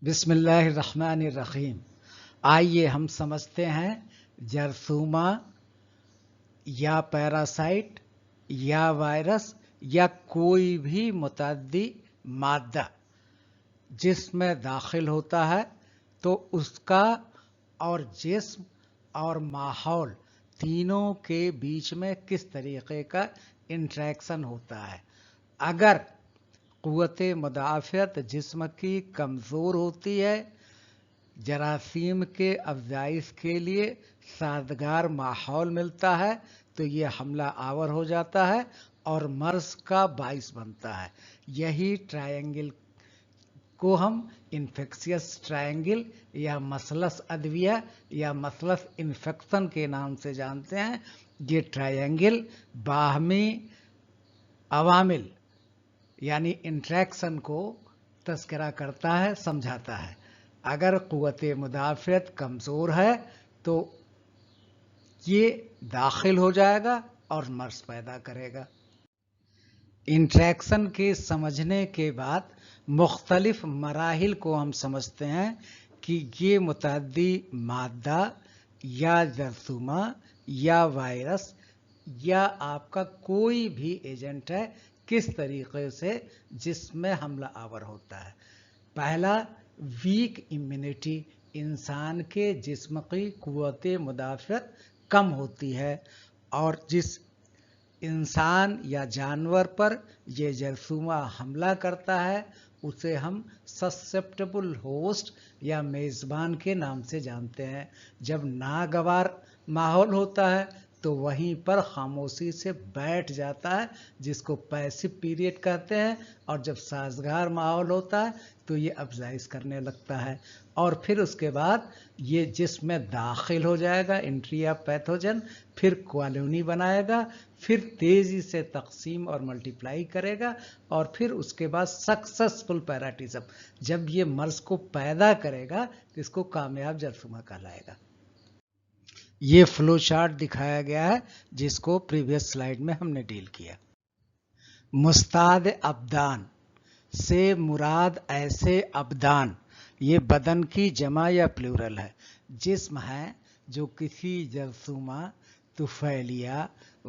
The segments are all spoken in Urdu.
بسم اللہ الرحمن الرحیم۔ آئیے ہم سمجھتے ہیں جرثومہ یا پیراسائٹ یا وائرس یا کوئی بھی متعدی مادہ جسم میں داخل ہوتا ہے تو اس کا اور جسم اور ماحول تینوں کے بیچ میں کس طریقے کا انٹریکشن ہوتا ہے۔ اگر قوت مدافعت جسم کی کمزور ہوتی ہے، جراثیم کے افزائش کے لیے سازگار ماحول ملتا ہے تو یہ حملہ آور ہو جاتا ہے اور مرض کا باعث بنتا ہے۔ یہی ٹرائنگل کو ہم انفیکشیس ٹرائنگل یا مثلث ادویہ یا مثلث انفیکشن کے نام سے جانتے ہیں۔ یہ ٹرائنگل باہمی عوامل یعنی انٹریکشن کو تذکرہ کرتا ہے، سمجھاتا ہے۔ اگر قوت مدافعت کمزور ہے تو یہ داخل ہو جائے گا اور مرض پیدا کرے گا۔ انٹریکشن کے سمجھنے کے بعد مختلف مراحل کو ہم سمجھتے ہیں کہ یہ متعدی مادہ یا جرثومہ یا وائرس یا آپ کا کوئی بھی ایجنٹ ہے کس طریقے سے جسم میں حملہ آور ہوتا ہے۔ پہلا، ویک امیونٹی، انسان کے جسم کی قوت مدافعت کم ہوتی ہے اور جس انسان یا جانور پر یہ جرثومہ حملہ کرتا ہے اسے ہم سسپٹیبل ہوسٹ یا میزبان کے نام سے جانتے ہیں۔ جب ناگوار ماحول ہوتا ہے تو وہیں پر خاموشی سے بیٹھ جاتا ہے جس کو پیسو پیریڈ کہتے ہیں، اور جب سازگار ماحول ہوتا ہے تو یہ افزائش کرنے لگتا ہے اور پھر اس کے بعد یہ جسم میں داخل ہو جائے گا، انٹری آف پیتھوجن، پھر کالونی بنائے گا، پھر تیزی سے تقسیم اور ملٹیپلائی کرے گا اور پھر اس کے بعد سکسسفل پیراٹیزم جب یہ مرض کو پیدا کرے گا تو اس کو کامیاب جرثومہ کہلائے گا۔ یہ فلو چارٹ دکھایا گیا ہے جس کو پریویس سلائیڈ میں ہم نے ڈیل کیا۔ مستعد ابدان سے مراد ایسے ابدان، یہ بدن کی جمع یا پلورل ہے، جسم ہیں جو کسی جرثومہ، طفیلیہ،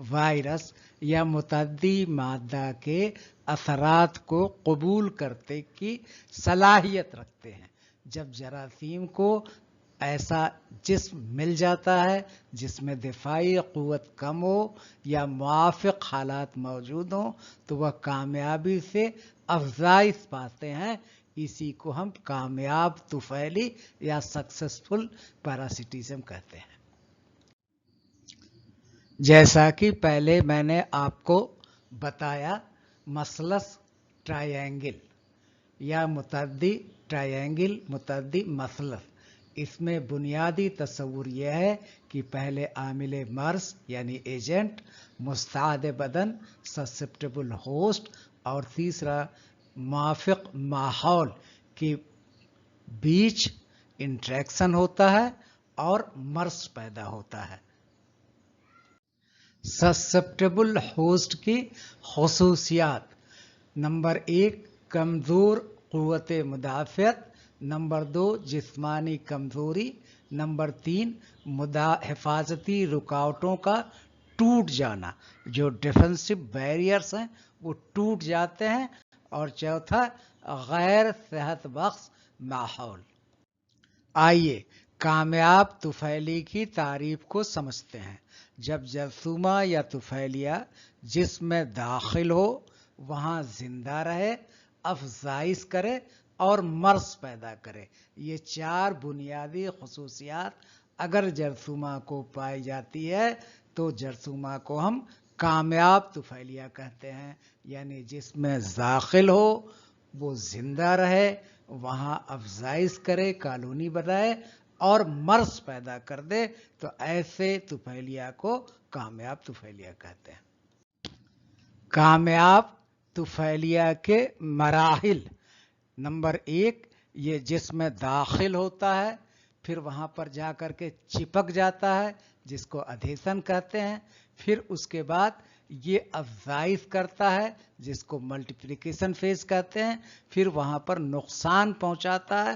وائرس یا متعدی مادہ کے اثرات کو قبول کرنے کی صلاحیت رکھتے ہیں۔ جب جراثیم کو ایسا جسم مل جاتا ہے جس میں دفاعی قوت کم ہو یا موافق حالات موجود ہوں تو وہ کامیابی سے افزائش پاتے ہیں۔ اسی کو ہم کامیاب طفیلی یا سکسسفل پیراسٹیزم کہتے ہیں۔ جیسا کہ پہلے میں نے آپ کو بتایا، مثلث ٹرائنگل یا متعدی ٹرائنگل، متعدی مثلث، اس میں بنیادی تصور یہ ہے کہ پہلے عامل مرض یعنی ایجنٹ، مستعد بدن سسپٹیبل ہوسٹ اور تیسرا موافق ماحول کے بیچ انٹریکشن ہوتا ہے اور مرض پیدا ہوتا ہے۔ سسپٹیبل ہوسٹ کی خصوصیات: نمبر 1، کمزور قوت مدافعت، نمبر 2، جسمانی کمزوری، نمبر 3، حفاظتی رکاوٹوں کا ٹوٹ جانا، جو ڈیفنسو بیریئرز ہیں وہ ٹوٹ جاتے ہیں، اور چوتھا، غیر صحت بخش ماحول۔ آئیے کامیاب طفیلی کی تعریف کو سمجھتے ہیں۔ جب جرثومہ یا طفیلیہ جسم میں داخل ہو، وہاں زندہ رہے، افزائش کرے اور مرض پیدا کرے، یہ 4 بنیادی خصوصیات اگر جرثومہ کو پائی جاتی ہے تو جرثومہ کو ہم کامیاب طفیلیہ کہتے ہیں۔ یعنی جسم میں داخل ہو، وہ زندہ رہے، وہاں افزائش کرے، کالونی بنائے اور مرض پیدا کر دے، تو ایسے طفیلیہ کو کامیاب طفیلیہ کہتے ہیں۔ کامیاب طفیلیہ کے مراحل: نمبر 1، یہ جسم میں داخل ہوتا ہے، پھر وہاں پر جا کر کے چپک جاتا ہے جس کو ادھیسن کہتے ہیں، پھر اس کے بعد یہ افزائش کرتا ہے جس کو ملٹیپلیکیشن فیز کہتے ہیں، پھر وہاں پر نقصان پہنچاتا ہے،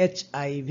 HIV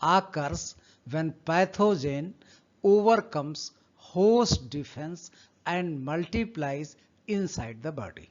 occurs when pathogen overcomes host defense and multiplies inside the body.